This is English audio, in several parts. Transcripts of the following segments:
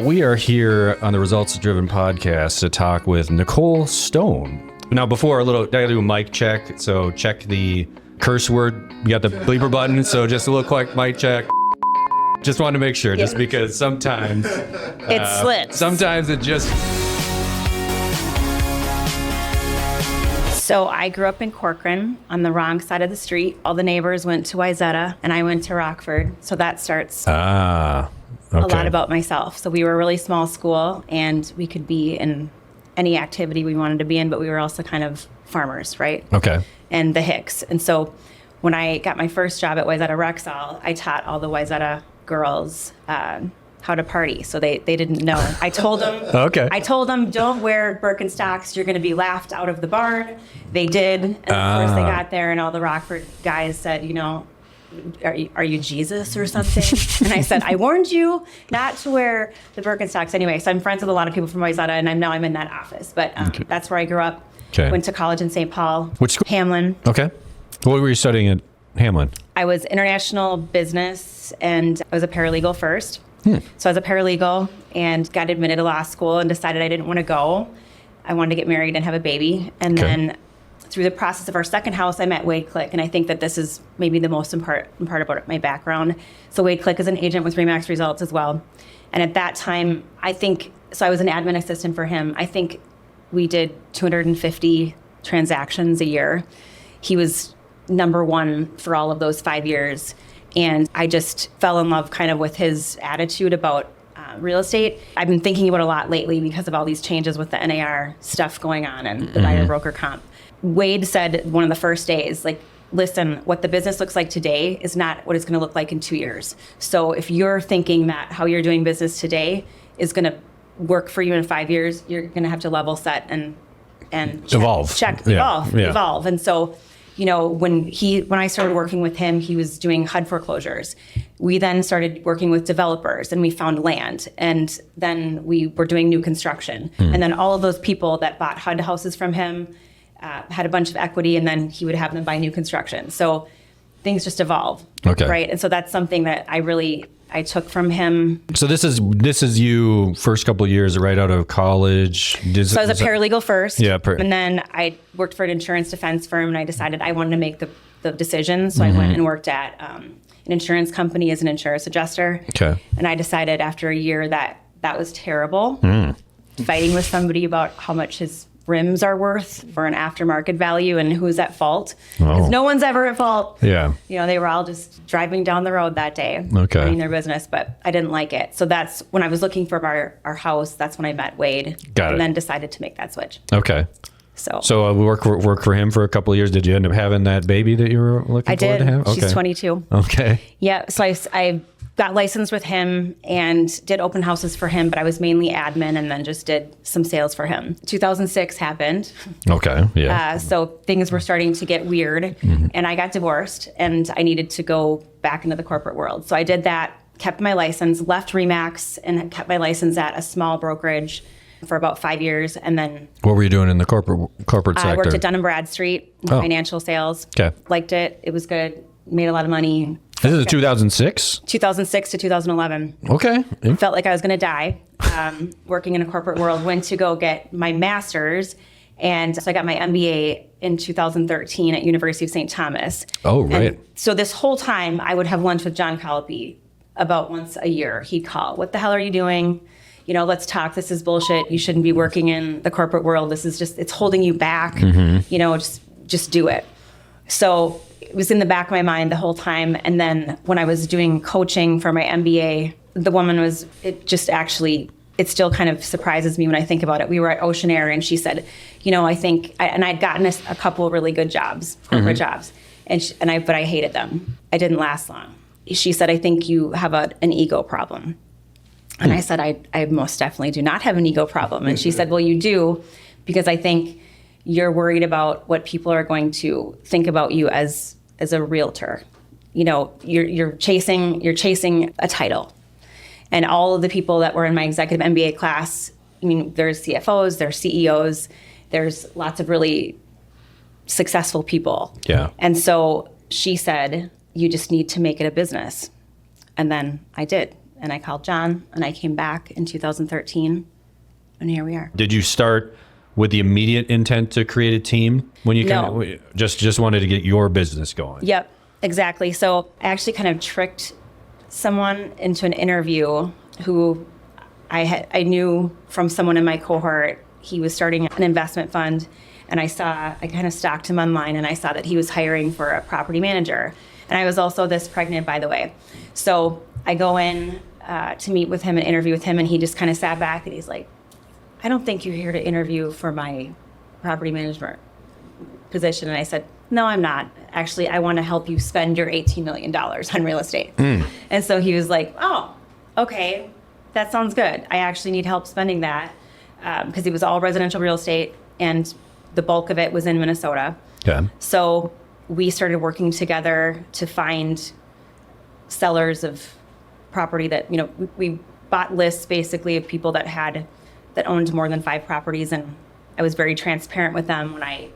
We are here on the Results Driven podcast to talk with Nicole Stone. Now, before I gotta do a mic check. So check the curse word. We got the bleeper button. So just a little quick mic check. Just wanted to make sure, just because sometimes it slips. Sometimes it just. So I grew up in Corcoran on the wrong side of the street. All the neighbors went to Wayzata and I went to Rockford. So that starts a lot about myself. So we were a really small school and we could be in any activity we wanted to be in, but we were also kind of farmers, right? Okay. And the Hicks. And so when I got my first job at Wayzata Rexall, I taught all the Wayzata girls how to party. So they didn't know. I told them, don't wear Birkenstocks. You're going to be laughed out of the barn. They did. And of course they got there and all the Rockford guys said, are you Jesus or something? And I said, I warned you not to wear the Birkenstocks anyway. So I'm friends with a lot of people from Wayzata and I'm in that office. But that's where I grew up. Okay. Went to college in St. Paul. Which school? Hamlin. Okay. What were you studying at Hamlin? I was international business and I was a paralegal first. So I was a paralegal and got admitted to law school and decided I didn't want to go. I wanted to get married and have a baby. And then through the process of our second house, I met Wade Click. And I think that this is maybe the most important part about my background. So Wade Click is an agent with Remax Results as well. And at that time, I was an admin assistant for him. I think we did 250 transactions a year. He was number one for all of those 5 years. And I just fell in love kind of with his attitude about real estate. I've been thinking about it a lot lately because of all these changes with the NAR stuff going on and the buyer broker comp. Wade said one of the first days, listen, what the business looks like today is not what it's going to look like in 2 years. So if you're thinking that how you're doing business today is going to work for you in 5 years, you're going to have to level set and evolve. Evolve. And so, when I started working with him, he was doing HUD foreclosures. We then started working with developers and we found land. And then we were doing new construction. And then all of those people that bought HUD houses from him had a bunch of equity and then he would have them buy new construction. So things just evolve. Okay. Right. And so that's something that I took from him. So this is you first couple of years right out of college. So I was a paralegal first. Yeah. And then I worked for an insurance defense firm and I decided I wanted to make the decision. So I went and worked at an insurance company as an insurance adjuster. Okay. And I decided after a year that was terrible. Fighting with somebody about how much his rims are worth for an aftermarket value and who's at fault. Because no one's ever at fault. Yeah. They were all just driving down the road that day, running their business, but I didn't like it. So that's when I was looking for our house, that's when I met Wade. And then decided to make that switch. Okay. So we work for him for a couple of years. Did you end up having that baby that you were looking forward to have? I did. She's 22. Okay. Yeah. So I got licensed with him and did open houses for him, but I was mainly admin and then just did some sales for him. 2006 happened. Okay, yeah. So things were starting to get weird and I got divorced and I needed to go back into the corporate world. So I did that, kept my license, left Remax and kept my license at a small brokerage for about 5 years. And then... What were you doing in the corporate sector? I worked at Dun & Bradstreet, financial sales. Okay. Liked it. It was good. Made a lot of money. This is 2006? 2006 to 2011. Okay. Felt like I was going to die working in a corporate world. Went to go get my master's. And so I got my MBA in 2013 at University of St. Thomas. Oh, right. And so this whole time I would have lunch with John Colopy about once a year. He'd call, what the hell are you doing? Let's talk. This is bullshit. You shouldn't be working in the corporate world. This is it's holding you back. Just do it. So it was in the back of my mind the whole time. And then when I was doing coaching for my MBA, the woman it still kind of surprises me when I think about it. We were at Ocean Air and she said, and I'd gotten a couple of really good jobs, corporate jobs, but I hated them. I didn't last long. She said, I think you have an ego problem. And I said, I most definitely do not have an ego problem. And she said, well, you do, because I think you're worried about what people are going to think about you as a realtor. You're chasing a title. And all of the people that were in my executive MBA class, there's CFOs, there's CEOs, there's lots of really successful people. Yeah. And so she said, you just need to make it a business. And then I did. and I called John, and I came back in 2013, and here we are. Did you start with the immediate intent to create a team when you No. just wanted to get your business going? Yep, exactly. So I actually kind of tricked someone into an interview who I knew from someone in my cohort. He was starting an investment fund, and I kind of stalked him online, and I saw that he was hiring for a property manager. And I was also this pregnant, by the way. So I go in to meet with him and interview with him, and he just kind of sat back and he's like, I don't think you're here to interview for my property management position. And I said, no, I'm not. Actually, I want to help you spend your $18 million on real estate. And so he was like, oh, okay, that sounds good. I actually need help spending that because it was all residential real estate and the bulk of it was in Minnesota. Okay. So we started working together to find sellers of property that, we bought lists basically of people that owned more than 5 properties. And I was very transparent with them when I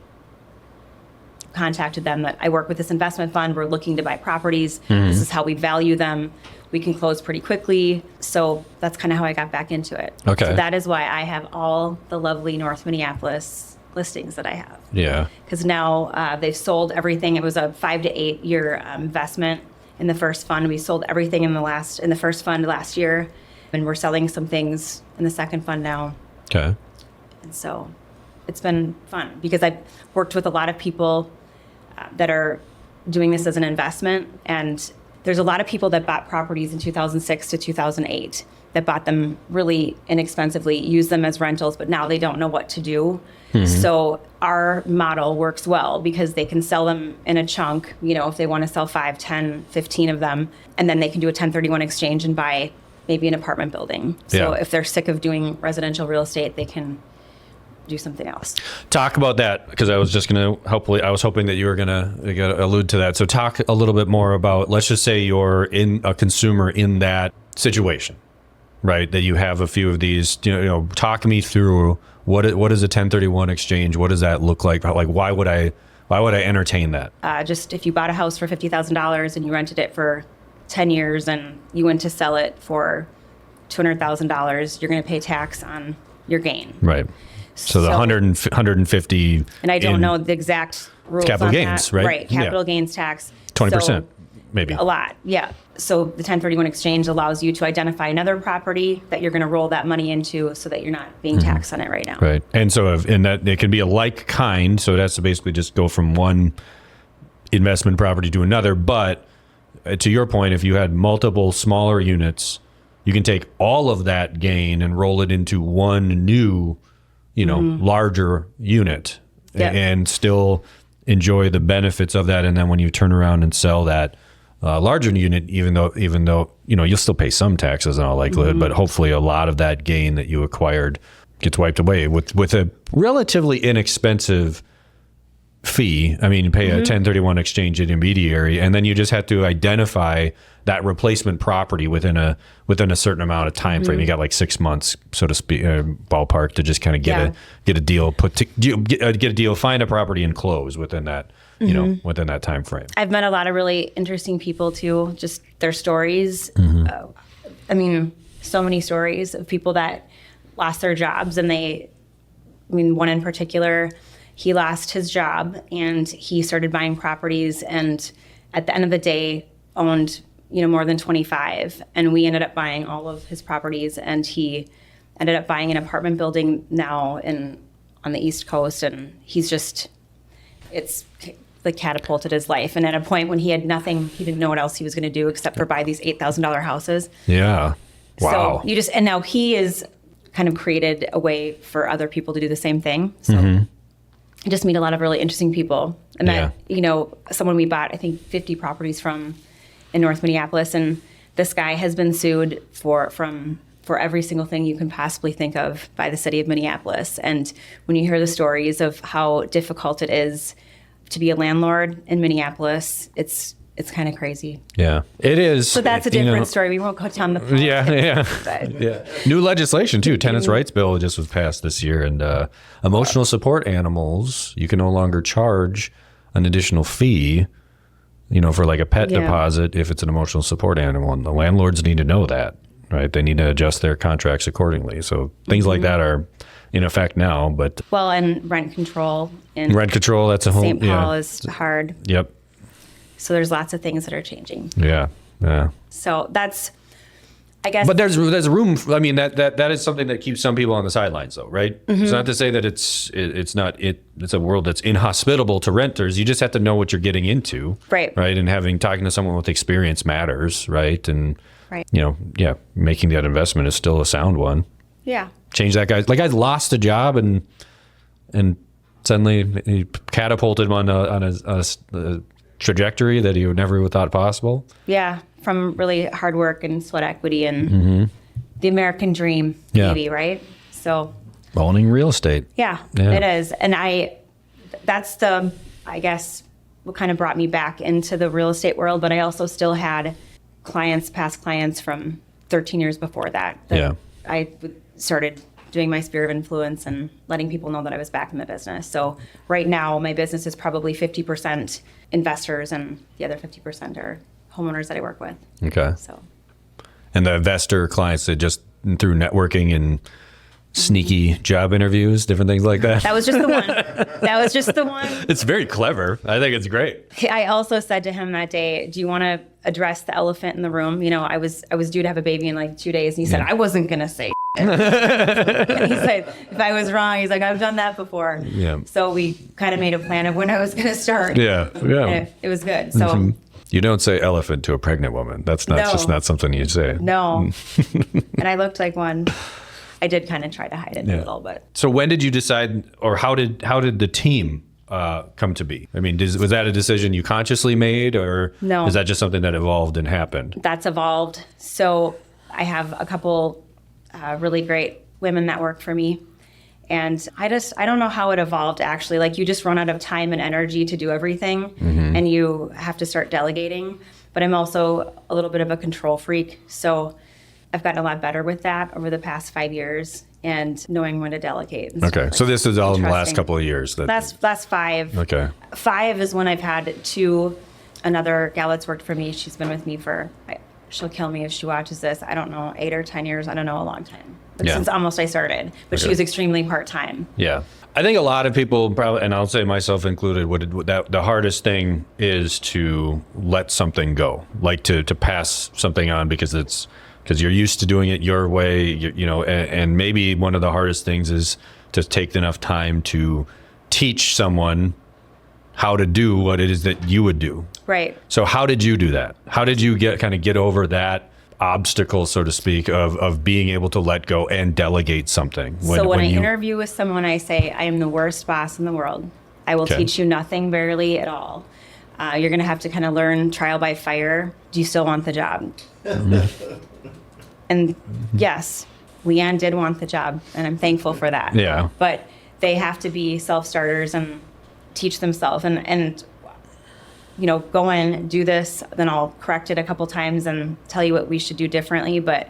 contacted them that I work with this investment fund. We're looking to buy properties. This is how we value them. We can close pretty quickly. So that's kind of how I got back into it. Okay. So that is why I have all the lovely North Minneapolis listings that I have. Yeah. Because now they've sold everything. It was a 5 to 8 year investment in the first fund. We sold everything in the first fund last year, and we're selling some things in the second fund now. Okay. And so it's been fun because I've worked with a lot of people that are doing this as an investment. And there's a lot of people that bought properties in 2006 to 2008 that bought them really inexpensively, used them as rentals, but now they don't know what to do. So our model works well because they can sell them in a chunk, if they want to sell 5, 10, 15 of them, and then they can do a 1031 exchange and buy maybe an apartment building. So if they're sick of doing residential real estate, they can do something else. Talk about that, because I was hoping that you were going to allude to that. So talk a little bit more about, let's just say you're a consumer in that situation, right? That you have a few of these, talk me through what is a 1031 exchange? What does that look like? Like, why would I entertain that? Just if you bought a house for $50,000 and you rented it for 10 years and you went to sell it for $200,000, you're going to pay tax on your gain. Right. So the 150. And I don't know the exact rules capital on gains, that. right? Right. Capital gains tax. 20%, So, maybe. a lot. Yeah. So the 1031 exchange allows you to identify another property that you're going to roll that money into so that you're not being taxed on it right now. Right. And so that it can be a like kind. So it has to basically just go from one investment property to another. But to your point, if you had multiple smaller units, you can take all of that gain and roll it into one new, larger unit and still enjoy the benefits of that. And then when you turn around and sell that larger unit, even though you'll still pay some taxes in all likelihood, but hopefully a lot of that gain that you acquired gets wiped away with a relatively inexpensive fee. I mean, you pay a 1031 exchange intermediary, and then you just have to identify that replacement property within a certain amount of time frame. You got like 6 months, so to speak, ballpark, to just kind of get a deal get a deal, find a property and close within that within that time frame. I've met a lot of really interesting people too, just their stories. So many stories of people that lost their jobs, and one in particular, he lost his job and he started buying properties, and at the end of the day owned more than 25, and we ended up buying all of his properties, and he ended up buying an apartment building now on the East Coast, and it's like catapulted his life. And at a point when he had nothing, he didn't know what else he was going to do except for buy these $8,000 houses. Yeah. Wow. So and now he is kind of created a way for other people to do the same thing. So I just meet a lot of really interesting people. And that, someone we bought, I think 50 properties from in North Minneapolis, and this guy has been sued for every single thing you can possibly think of by the city of Minneapolis. And when you hear the stories of how difficult it is to be a landlord in Minneapolis, it's kind of crazy. Yeah, it is. So that's a different story. We won't go down the path. Yeah. New legislation too. Tenants' rights bill just was passed this year, and emotional support animals, you can no longer charge an additional fee, for like a pet deposit if it's an emotional support animal, and the landlords need to know that. right? They need to adjust their contracts accordingly. So things like that are in effect now, but Well, and rent control in rent control, that's a whole, St. Paul is hard. Yep. So there's lots of things that are changing. Yeah. Yeah. So that's, I guess. But there's room. I mean, that is something that keeps some people on the sidelines, though, right? It's not to say that it's a world that's inhospitable to renters. You just have to know what you're getting into, Right. Right, and talking to someone with experience matters, right? And Right. making that investment is still a sound one. Yeah. Change that guy. Like I lost a job and suddenly he catapulted him on a trajectory that he would never have thought possible. Yeah. From really hard work and sweat equity and the American dream, maybe, right? So owning real estate. Yeah, it is. And that's I guess, what kind of brought me back into the real estate world. But I also still had past clients from 13 years before that. I started doing my sphere of influence and letting people know that I was back in the business. So right now, my business is probably 50% investors and the other 50% are homeowners that I work with. Okay. So. And the investor clients that just through networking and sneaky job interviews, different things like that. That was just the one. It's very clever. I think it's great. I also said to him that day, do you want to address the elephant in the room? I was due to have a baby in like 2 days. And he said, I wasn't going to say and he said, if I was wrong, he's like, I've done that before. Yeah. So we kind of made a plan of when I was going to start. Yeah. Yeah. And it was good. So You don't say elephant to a pregnant woman. That's just not something you say. No. And I looked like one. I did kind of try to hide it a little, but. So when did you decide, or how did the team come to be? I mean, was that a decision you consciously made, or No. is that just something that evolved and happened? That's evolved. So I have a couple really great women that work for me. And I don't know how it evolved, actually. Like, you just run out of time and energy to do everything, and you have to start delegating. But I'm also a little bit of a control freak. So I've gotten a lot better with that over the past 5 years and knowing when to delegate. And Okay. So this is all in the last trusting. couple of years. Last 5. Okay. 5 is when I've had another gal that's worked for me. She's been with me for, she'll kill me if she watches this, I don't know, 8 or 10 years. I don't know, a long time. But since almost I started. But she was extremely part-time. Yeah. I think a lot of people probably, and I'll say myself included, the hardest thing is to let something go, like to pass something on because you're used to doing it your way, and maybe one of the hardest things is to take enough time to teach someone how to do what it is that you would do. Right. So how did you do that? How did you get over that obstacle, so to speak, of being able to let go and delegate something? When I interview with someone, I say, I am the worst boss in the world. I will teach you nothing barely at all. You're going to have to kind of learn trial by fire. Do you still want the job? And yes, Leanne did want the job, and I'm thankful for that. Yeah. But they have to be self-starters and teach themselves and go in, do this, then I'll correct it a couple times and tell you what we should do differently. But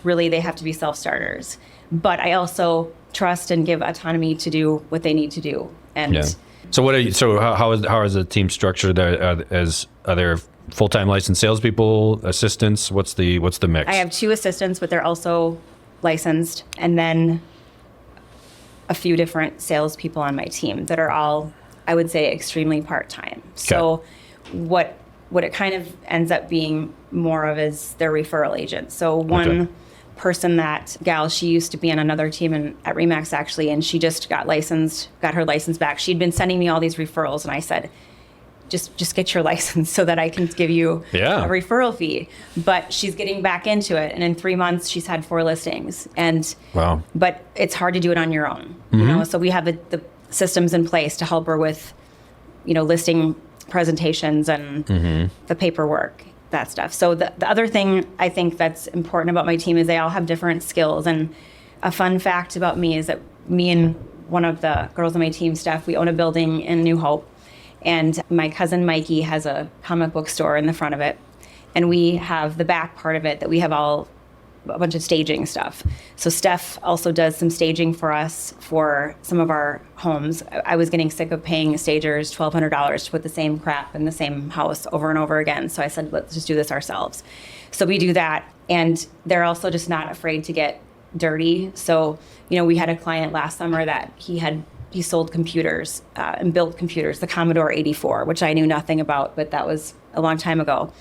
really, they have to be self-starters. But I also trust and give autonomy to do what they need to do. And So how is the team structured? Are there full-time licensed salespeople, assistants? What's the mix? I have 2 assistants, but they're also licensed, and then a few different salespeople on my team that are all, I would say, extremely part-time. So what it kind of ends up being more of is their referral agent. So one person, that gal, she used to be on another team at Remax actually, and she just got her license back. She'd been sending me all these referrals, and I said, just get your license so that I can give you a referral fee. But she's getting back into it, and in 3 months she's had 4 listings. And wow. But it's hard to do it on your own, So we have the systems in place to help her with, listing presentations and the paperwork, that stuff. So the other thing I think that's important about my team is they all have different skills. And a fun fact about me is that me and one of the girls on my team, Steph, we own a building in New Hope. And my cousin Mikey has a comic book store in the front of it. And we have the back part of it that we have all a bunch of staging stuff. So Steph also does some staging for us for some of our homes. I was getting sick of paying stagers $1,200 to put the same crap in the same house over and over again. So I said, let's just do this ourselves. So we do that. And they're also just not afraid to get dirty. So, we had a client last summer that he sold computers and built computers, the Commodore 84, which I knew nothing about, but that was a long time ago.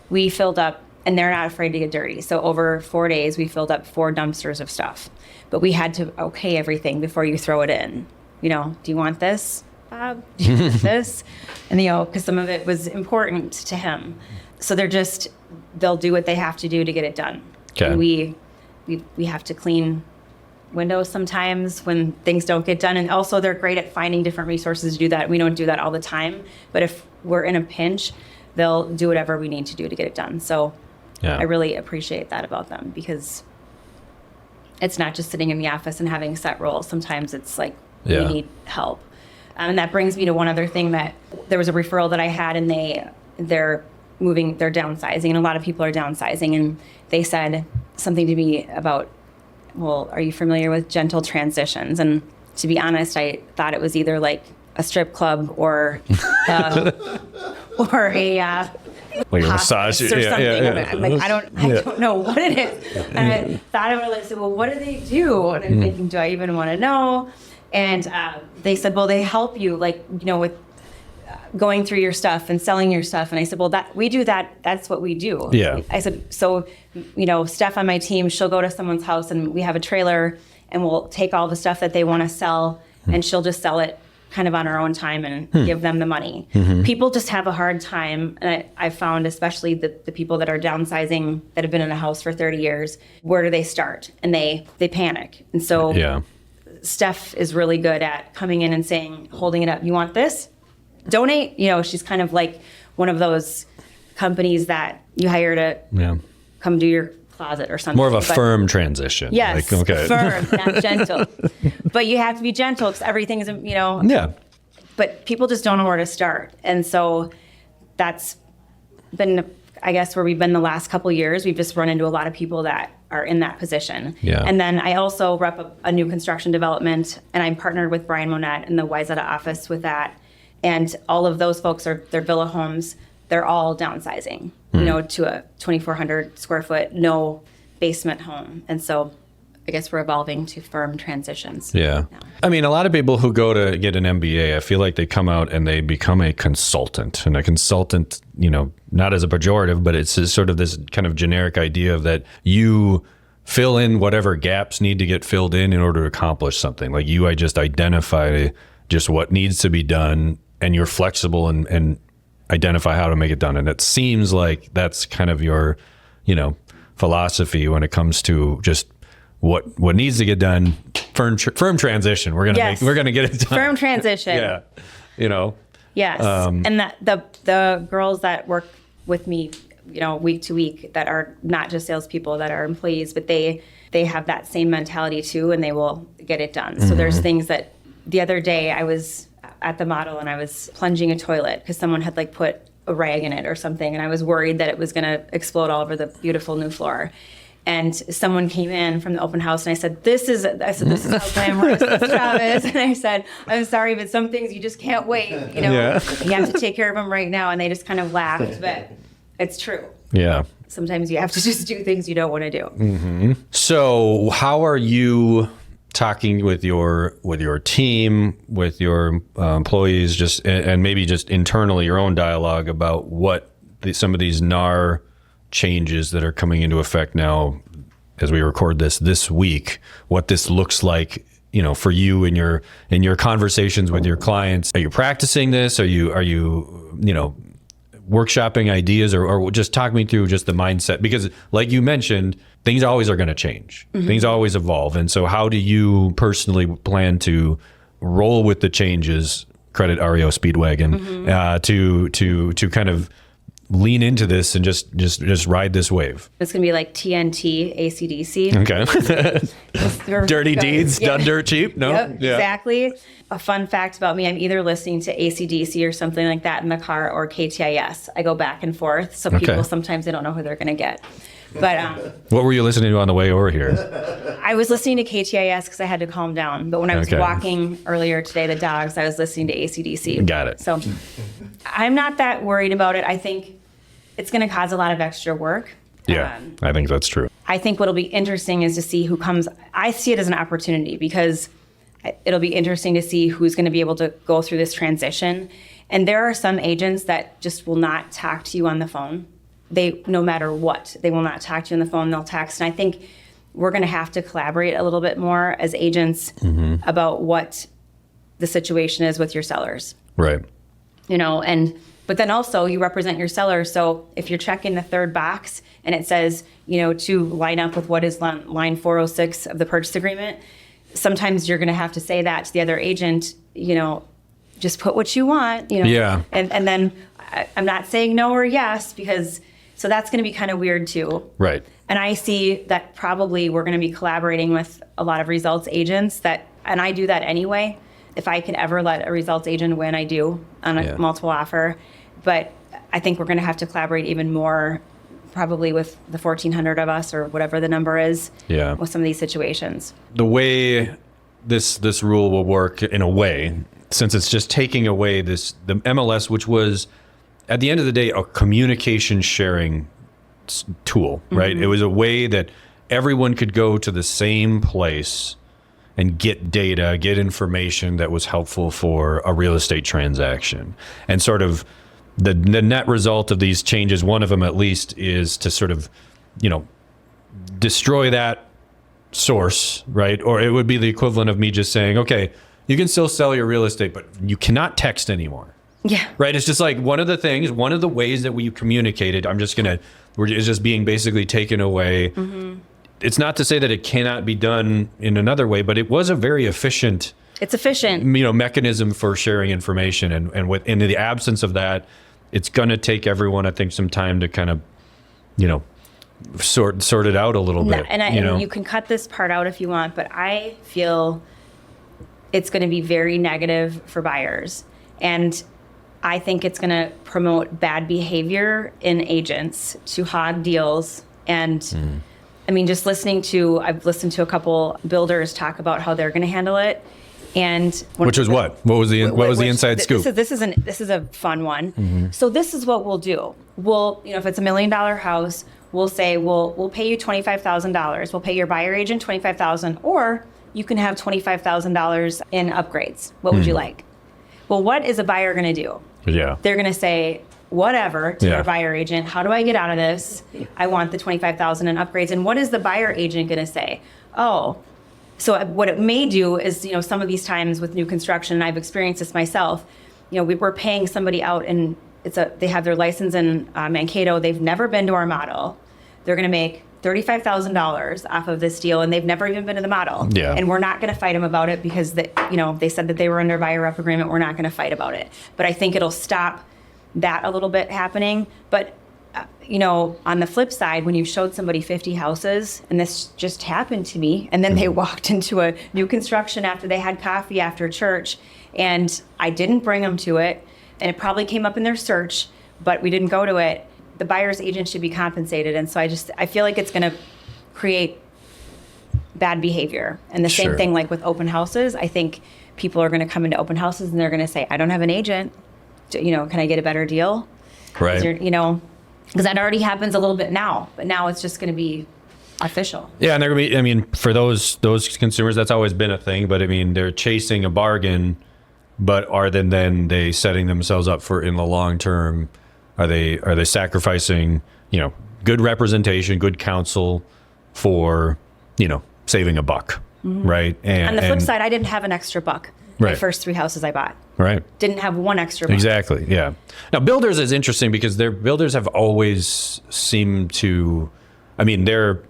We filled up, and they're not afraid to get dirty. So over 4 days, we filled up 4 dumpsters of stuff. But we had to okay everything before you throw it in. Do you want this, Bob? Do you want this? And, because some of it was important to him. So they'll do what they have to do to get it done. Okay. And we have to clean windows sometimes when things don't get done. And also they're great at finding different resources to do that. We don't do that all the time. But if we're in a pinch, they'll do whatever we need to do to get it done. So I really appreciate that about them, because it's not just sitting in the office and having set roles. Sometimes it's like we need help. And that brings me to one other thing, that there was a referral that I had, and they're downsizing, and a lot of people are downsizing, and they said something to me about, well, are you familiar with gentle transitions? And to be honest, I thought it was either like a strip club or a like a massage or something. Yeah. I'm like, I don't know what it is. And I thought about it. I said, well, what do they do? And I'm thinking, do I even want to know? And they said, well, they help you, with going through your stuff and selling your stuff. And I said, well, we do that. That's what we do. Yeah. I said, so, Steph on my team, she'll go to someone's house, and we have a trailer, and we'll take all the stuff that they want to sell, and she'll just sell it kind of on her own time and give them the money. People just have a hard time. And I found, especially the people that are downsizing, that have been in a house for 30 years, where do they start? And they panic. And so Steph is really good at coming in and saying, holding it up, you want this? Donate. She's kind of like one of those companies that you hire to come do your closet or something. More of a firm transition. Yes, firm, not gentle. But you have to be gentle, because everything is, Yeah. But people just don't know where to start. And so that's been, I guess, where we've been the last couple of years. We've just run into a lot of people that are in that position. Yeah. And then I also rep a new construction development, and I'm partnered with Brian Monette in the Wayzata office with that. And all of those folks they're villa homes. They're all downsizing, to a 2,400 square foot, no basement home. And so I guess we're evolving to firm transitions. Yeah. now. I mean, a lot of people who go to get an MBA, I feel like they come out and they become a consultant. And a consultant, not as a pejorative, but it's sort of this kind of generic idea of that you fill in whatever gaps need to get filled in order to accomplish something. Like I just identify just what needs to be done, and you're flexible and identify how to make it done. And it seems like that's kind of your, philosophy when it comes to just what needs to get done. Firm transition. We're gonna get it done. Firm transition. Yeah. Yes. And the girls that work with me, week to week, that are not just salespeople, that are employees, but they have that same mentality too, and they will get it done. So there's things that the other day I was at the model, and I was plunging a toilet because someone had put a rag in it or something, and I was worried that it was going to explode all over the beautiful new floor. And someone came in from the open house, and I said, this is how glamorous this job is. And I said, I'm sorry, but some things you just can't wait. You have to take care of them right now. And they just kind of laughed, but it's true. Yeah. Sometimes you have to just do things you don't want to do. So how are you talking with your team, with your employees, just and maybe just internally your own dialogue about what some of these NAR changes that are coming into effect now as we record this week, what this looks like, for you in your conversations with your clients? Are you practicing this? Are you workshopping ideas, or just talk me through just the mindset? Because like you mentioned, things always are going to change. Things always evolve. And so how do you personally plan to roll with the changes, credit REO Speedwagon, to kind of lean into this and just ride this wave? It's going to be like TNT, AC/DC. Okay. Dirty deeds, done dirt cheap? No? Yep, exactly. A fun fact about me, I'm either listening to AC/DC or something like that in the car, or KTIS. I go back and forth. So people sometimes they don't know who they're going to get. But What were you listening to on the way over here? I was listening to KTIS because I had to calm down. But when I was Okay. walking earlier today, the dogs, I was listening to AC/DC. Got it. So I'm not that worried about it. I think it's going to cause a lot of extra work. Yeah, I think that's true. I think what'll be interesting is to see who comes. I see it as an opportunity because it'll be interesting to see who's going to be able to go through this transition. And there are some agents that just will not talk to you on the phone. They, no matter what, they will not talk to you on the phone. They'll text. And I think we're going to have to collaborate a little bit more as agents about what the situation is with your sellers. Right. You know, but then also you represent your seller. So if you're checking the third box and it says, you know, to line up with what is line 406 of the purchase agreement, sometimes you're going to have to say that to the other agent, you know, just put what you want, you know. Yeah. And then I'm not saying no or yes, because so that's going to be kind of weird too. Right. And I see that probably we're going to be collaborating with a lot of results agents and I do that anyway. If I can ever let a results agent win, I do on a multiple offer. But I think we're going to have to collaborate even more, probably with the 1,400 of us or whatever the number is, with some of these situations. The way this rule will work, in a way, since it's just taking away the MLS, which was at the end of the day a communication sharing tool, right? It was a way that everyone could go to the same place and get data, get information that was helpful for a real estate transaction. And sort of the net result of these changes, one of them at least, is to sort of, you know, destroy that source, right? Or it would be the equivalent of me just saying, okay, you can still sell your real estate, but you cannot text anymore. Yeah. Right. It's just like one of the ways that we communicated, is just being basically taken away. It's not to say that it cannot be done in another way, but it was a very efficient. It's efficient. You know, mechanism for sharing information. And in the absence of that, it's going to take everyone, I think, some time to kind of, you know, sort it out a little bit. And you can cut this part out if you want, but I feel it's going to be very negative for buyers. And I think it's going to promote bad behavior in agents to hog deals. And I mean, I've listened to a couple builders talk about how they're going to handle it. And what was the inside scoop? This is a fun one. So this is what we'll do. If it's $1 million house, we'll say we'll pay you $25,000. We'll pay your buyer agent $25,000, or you can have $25,000 in upgrades. What would you like? Well, what is a buyer going to do? Yeah. They're going to say whatever to their buyer agent. How do I get out of this? I want the $25,000 in upgrades. And what is the buyer agent going to say? Oh, so what it may do is, you know, some of these times with new construction, and I've experienced this myself, you know, we're paying somebody out and they have their license in Mankato. They've never been to our model. They're going to make $35,000 off of this deal, and they've never even been to the model. Yeah. And we're not going to fight them about it because they said that they were under buyer rep agreement. We're not going to fight about it. But I think it'll stop that a little bit happening. But you know, on the flip side, when you showed somebody 50 houses, and this just happened to me, and then they walked into a new construction after they had coffee after church, and I didn't bring them to it, and it probably came up in their search, but we didn't go to it. The buyer's agent should be compensated. And so I feel like it's going to create bad behavior. And the same thing like with open houses. I think people are going to come into open houses and they're going to say, I don't have an agent. You know, can I get a better deal? Right. You know, because that already happens a little bit now, but now it's just going to be official. Yeah. And they're going to be, I mean, for those consumers, that's always been a thing, but I mean, they're chasing a bargain, but are then they setting themselves up for in the long term? Are they sacrificing, you know, good representation, good counsel for, you know, saving a buck, right? And on the flip side, I didn't have an extra buck. My first 3 houses I bought. Right. Didn't have one extra buck. Exactly. Yeah. Now, builders is interesting because builders have always seemed to, I mean, their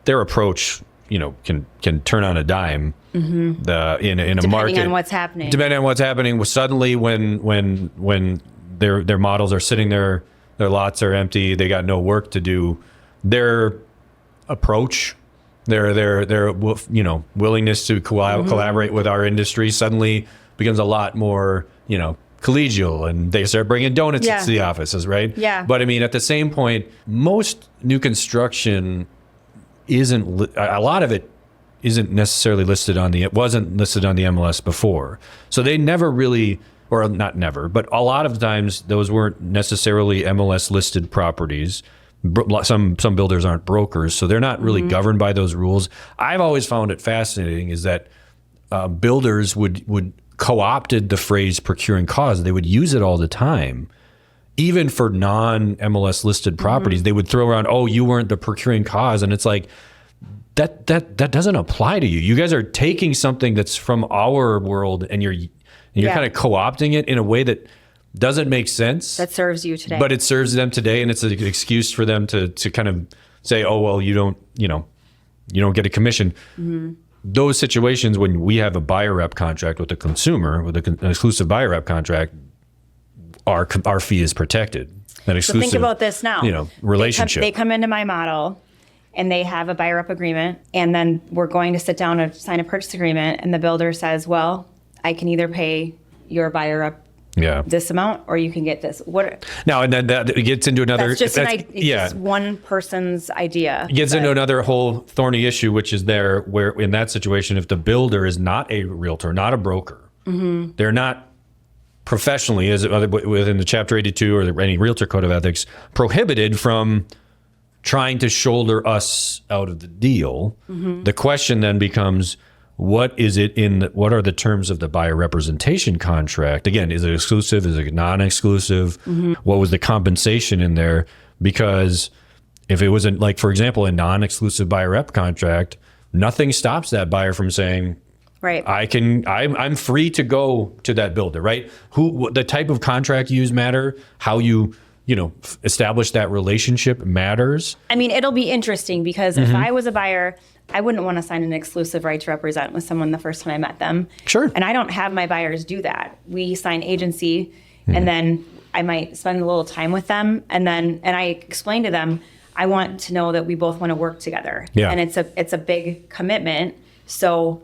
approach, you know, can turn on a dime. In a market. Depending on what's happening. Depending on what's happening. Suddenly, when their models are sitting there, their lots are empty, they got no work to do, their approach, their you know, willingness to collaborate with our industry suddenly becomes a lot more, you know, collegial and they start bringing donuts Yeah. to the offices, right? Yeah. But I mean, at the same point, most new construction a lot of it isn't necessarily it wasn't listed on the MLS before. So they never really, or not never, but a lot of times those weren't necessarily MLS listed properties. Some builders aren't brokers, so they're not really governed by those rules. I've always found it fascinating is that builders would co-opted the phrase procuring cause. They would use it all the time. Even for non-MLS listed properties, they would throw around, "Oh, you weren't the procuring cause," and it's like that doesn't apply to you. You guys are taking something that's from our world, and you're kind of co-opting it in a way that doesn't make sense. That serves you today. But it serves them today, and it's an excuse for them to kind of say, "Oh, well, you don't get a commission." Those situations when we have a buyer rep contract with the consumer, with an exclusive buyer rep contract, our fee is protected. That exclusive, so think about this now. Relationship. They come into my model and they have a buyer rep agreement, and then we're going to sit down and sign a purchase agreement, and the builder says, "Well, I can either pay your buyer rep this amount, or you can get this." Now, and then that gets into another. That's just just one person's idea. It gets into another whole thorny issue, which is where in that situation, if the builder is not a realtor, not a broker, they're not professionally, as within the Chapter 82 or any realtor code of ethics, prohibited from trying to shoulder us out of the deal. The question then becomes, what are the terms of the buyer representation contract? Again, is it exclusive? Is it non-exclusive? What was the compensation in there? Because if it wasn't, like, for example, a non-exclusive buyer rep contract, nothing stops that buyer from saying, right, I'm free to go to that builder, right? The type of contract you use matter, how you establish that relationship matters. I mean, it'll be interesting because if I was a buyer, I wouldn't want to sign an exclusive right to represent with someone the first time I met them. Sure. And I don't have my buyers do that. We sign agency, and then I might spend a little time with them, and I explain to them, I want to know that we both want to work together. Yeah. And it's a big commitment. So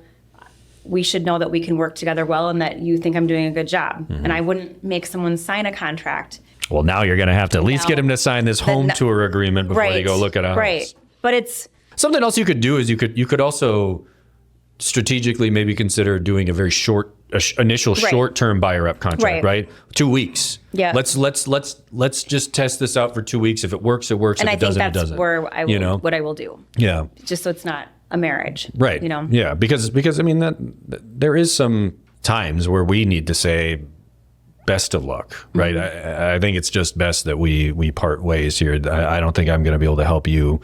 we should know that we can work together well and that you think I'm doing a good job. And I wouldn't make someone sign a contract. Well, now you're going to have to at least get them to sign this home tour agreement before they go look at a house. Right. But it's something else you could do is you could also strategically maybe consider doing a very initial short-term buyer rep contract, right? 2 weeks. Yeah. Let's just test this out for 2 weeks. If it works, it works. And If I it think doesn't, that's it doesn't. where what I will do. Yeah. Just so it's not a marriage. Right. Yeah. Because I mean that there is some times where we need to say best of luck, right? I think it's just best that we part ways here. I don't think I'm going to be able to help you,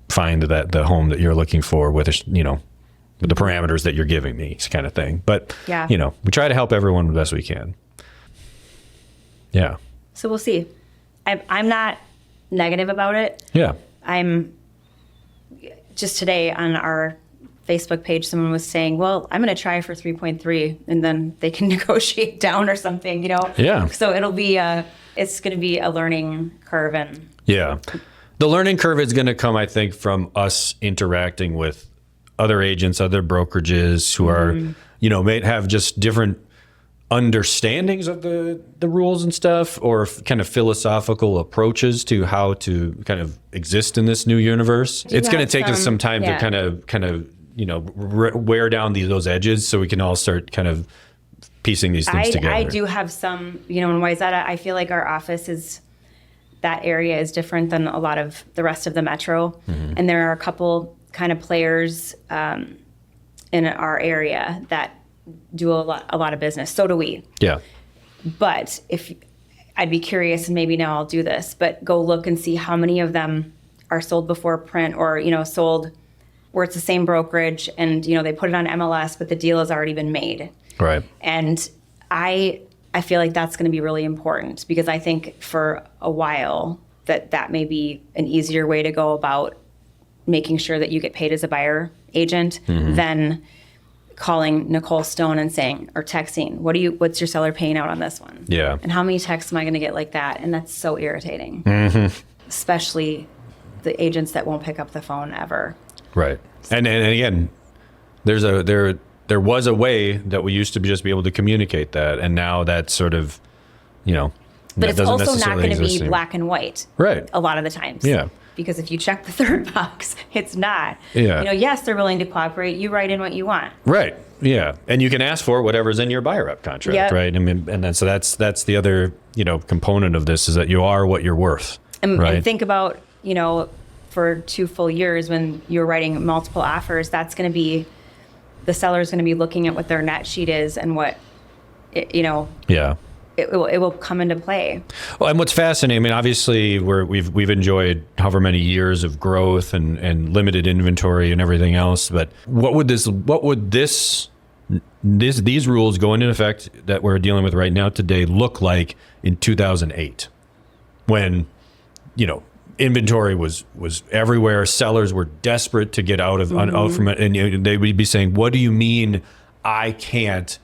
find the home that you're looking for with with the parameters that you're giving me, kind of thing. But we try to help everyone the best we can. Yeah. So we'll see. I'm not negative about it. Yeah. I'm just today on our Facebook page, someone was saying, well, I'm going to try for 3.3 and then they can negotiate down or something, Yeah. So it's going to be a learning curve. And yeah. The learning curve is going to come, I think, from us interacting with other agents, other brokerages who are, may have just different understandings of the rules and stuff, or kind of philosophical approaches to how to kind of exist in this new universe. It's going to take us some time to kind of wear down those edges so we can all start kind of piecing these things together. I do have some, in Wayzata, I feel like our office that area is different than a lot of the rest of the metro. And there are a couple kind of players in our area that do a lot of business. So do we. Yeah. But if I'd be curious, and maybe now I'll do this, but go look and see how many of them are sold before print, or, sold where it's the same brokerage and, they put it on MLS, but the deal has already been made. Right. And I feel like that's going to be really important, because I think for a while that may be an easier way to go about making sure that you get paid as a buyer agent than calling Nicole Stone and saying, or texting, what's your seller paying out on this one? Yeah. And how many texts am I going to get like that? And that's so irritating, especially the agents that won't pick up the phone ever. Right. And again, there's there was a way that we used to just be able to communicate that, and now that's sort of, but that it's doesn't also not necessarily going to be exist anymore. black and white, Right. a lot of the times. Yeah. Because if you check the third box, it's not. Yeah. Yes, they're willing to cooperate. You write in what you want. Right. Yeah. And you can ask for whatever's in your buyer rep contract, Yep. right? I mean, and then so that's the other, component of this is that you are what you're worth. Right. And think about, for 2 full years when you're writing multiple offers, that's going to be, the seller's going to be looking at what their net sheet is and what, Yeah. it will come into play. Well, and what's fascinating, I mean, obviously we've enjoyed however many years of growth and limited inventory and everything else, but what would these rules going into effect that we're dealing with right now today look like in 2008 when, inventory was everywhere, sellers were desperate to get out from it, and they would be saying, what do you mean I can't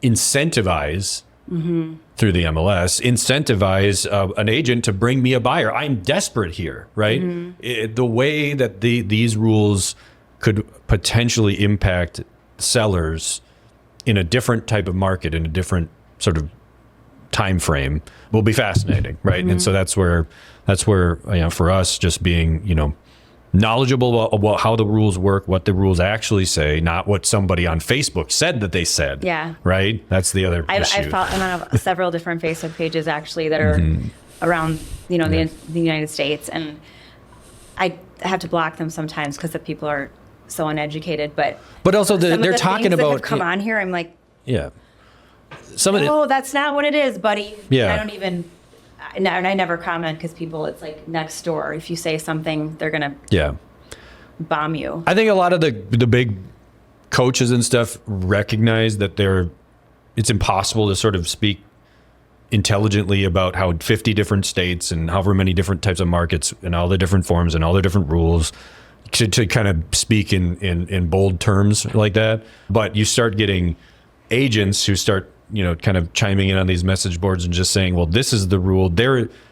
incentivize through the MLS, incentivize an agent to bring me a buyer? I'm desperate here, right? The way that these rules could potentially impact sellers in a different type of market, in a different sort of time frame, will be fascinating, right? And so that's where for us, just being knowledgeable about how the rules work, what the rules actually say, not what somebody on Facebook said that they said. Yeah. Right? That's the other issue. I'm on several different Facebook pages actually that are around, the United States, and I have to block them sometimes because the people are so uneducated. But also they're talking things that about have come on here. I'm like, yeah. That's not what it is, buddy. Yeah. I don't even. And I never comment because people, it's like next door. If you say something, they're gonna bomb you. I think a lot of the big coaches and stuff recognize that it's impossible to sort of speak intelligently about how 50 different states and however many different types of markets and all the different forms and all the different rules to kind of speak in bold terms like that. But you start getting agents who start kind of chiming in on these message boards and just saying, well, this is the rule.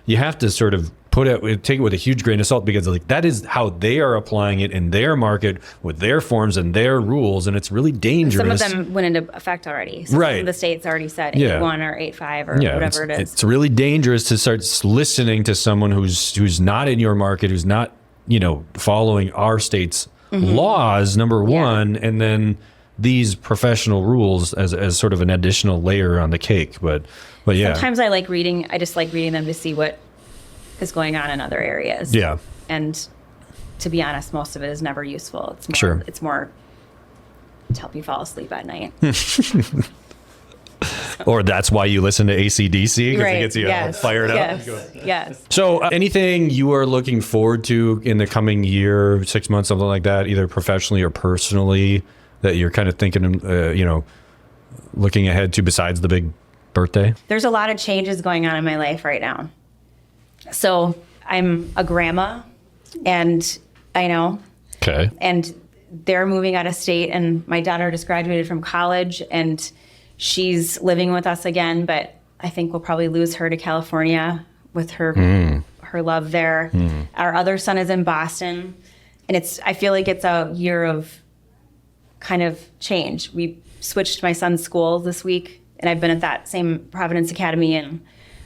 You have to sort of take it with a huge grain of salt, because that is how they are applying it in their market with their forms and their rules, and it's really dangerous. Some of them went into effect already. So right. Some of the states already said 8-1 or 8-5 or whatever it is. It's really dangerous to start listening to someone who's not in your market, who's not following our state's laws, number one, and then these professional rules as sort of an additional layer on the cake. But yeah. Sometimes I just like reading them to see what is going on in other areas. Yeah. And to be honest, most of it is never useful. It's more to help you fall asleep at night. Or that's why you listen to AC/DC, because it gets you all fired up. Yes. So anything you are looking forward to in the coming year, 6 months, something like that, either professionally or personally, that you're kind of thinking, looking ahead to besides the big birthday? There's a lot of changes going on in my life right now. So I'm a grandma, and I know. Okay. And they're moving out of state, and my daughter just graduated from college, and she's living with us again, but I think we'll probably lose her to California with her love there. Our other son is in Boston, and I feel like it's a year of kind of change. We switched my son's school this week, and I've been at that same Providence Academy in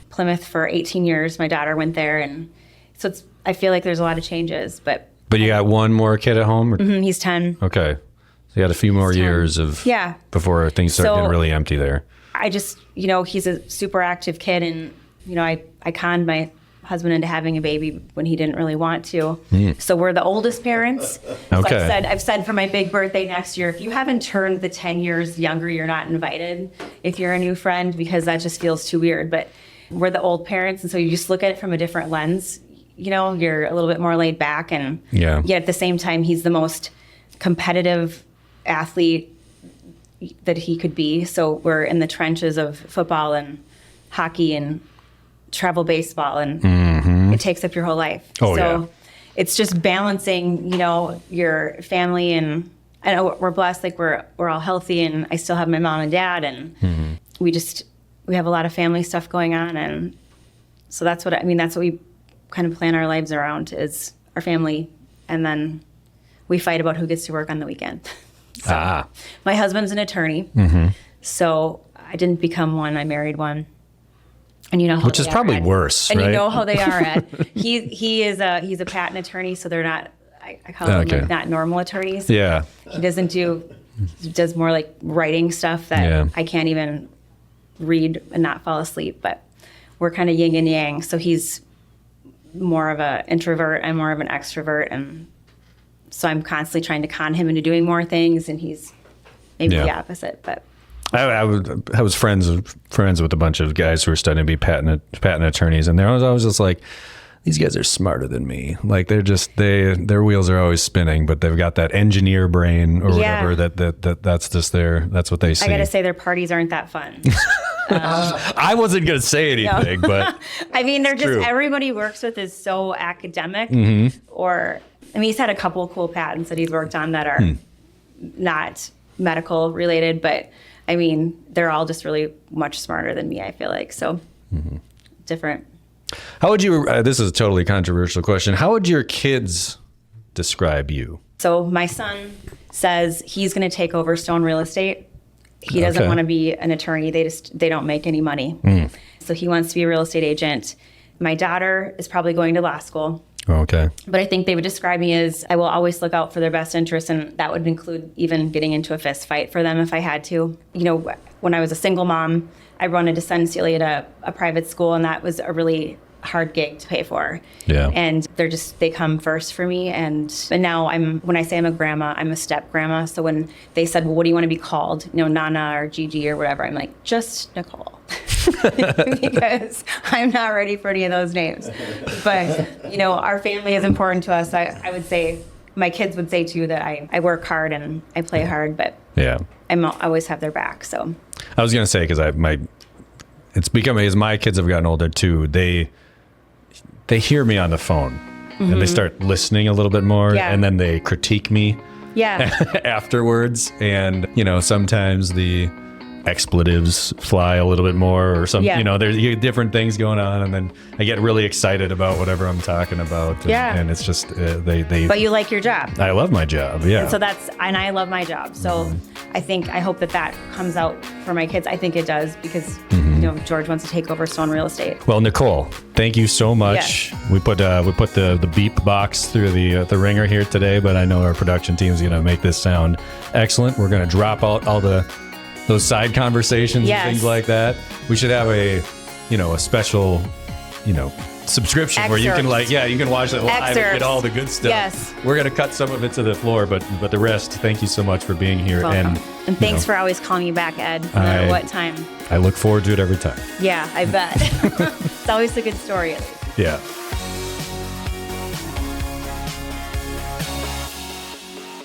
Plymouth for 18 years. My daughter went there, and so I feel like there's a lot of changes. But you got one more kid at home? He's 10. Okay. So you got a few more years before things start getting really empty there. I just, he's a super active kid, and, I conned my husband into having a baby when he didn't really want to. So we're the oldest parents. Okay. So I've said for my big birthday next year, if you haven't turned the 10 years younger, you're not invited if you're a new friend, because that just feels too weird. But we're the old parents, and so you just look at it from a different lens. You're a little bit more laid back, and yet at the same time, he's the most competitive athlete that he could be. So we're in the trenches of football and hockey and travel baseball, and it takes up your whole life. It's just balancing, your family, and I know we're blessed, like we're all healthy, and I still have my mom and dad, and we have a lot of family stuff going on, and so that's what we kind of plan our lives around, is our family, and then we fight about who gets to work on the weekend. So my husband's an attorney. So I didn't become one. I married one. And you know how which is probably worse, and right? you know how they are at. He's a patent attorney, so they're not. I call them like not normal attorneys. Yeah. He does more like writing stuff that I can't even read and not fall asleep. But we're kind of yin and yang. So he's more of an introvert and more of an extrovert, and so I'm constantly trying to con him into doing more things, and he's maybe the opposite. But I was friends with a bunch of guys who were studying to be patent attorneys, and I was just like, these guys are smarter than me. Like their wheels are always spinning, but they've got that engineer brain or whatever. That's just that's what they see. I gotta say, their parties aren't that fun. I wasn't gonna say anything, but I mean, they're just everybody he works with is so academic. Or I mean, he's had a couple of cool patents that he's worked on that are not medical related, but I mean, they're all just really much smarter than me, I feel like. So different. How would you, this is a totally controversial question, how would your kids describe you? So my son says he's going to take over Stone Real Estate. He doesn't want to be an attorney. They don't make any money. So he wants to be a real estate agent. My daughter is probably going to law school. Okay. But I think they would describe me as I will always look out for their best interests, and that would include even getting into a fist fight for them if I had to. You know, when I was a single mom, I wanted to send Celia to a private school, and that was a really hard gig to pay for. Yeah. And they come first for me. And now when I say I'm a grandma, I'm a step grandma. So when they said, well, what do you want to be called? You know, Nana or Gigi or whatever, I'm like, just Nicole. Because I'm not ready for any of those names. But, you know, our family is important to us. I would say, my kids would say too that I work hard and I play hard, but I always have their back. So I was going to say, because it's becoming, as my kids have gotten older too, they hear me on the phone and they start listening a little bit more, and then they critique me afterwards. And, you know, sometimes the expletives fly a little bit more or something, you know, there's different things going on. And then I get really excited about whatever I'm talking about. And it's just, But you like your job. I love my job. Yeah. And so and I love my job. So I hope that comes out for my kids. I think it does because, you know, George wants to take over Stone Real Estate. Well, Nicole, thank you so much. Yes. We put the beep box through the ringer here today, but I know our production team is going to make this sound excellent. We're going to drop out all those side conversations and things like that. We should have a special, subscription where you can you can watch it live and get all the good stuff. Yes. We're going to cut some of it to the floor, but the rest, thank you so much for being here. Welcome. And thanks for always calling me back, Ed, no matter what time. I look forward to it every time. Yeah, I bet. It's always a good story. Yeah.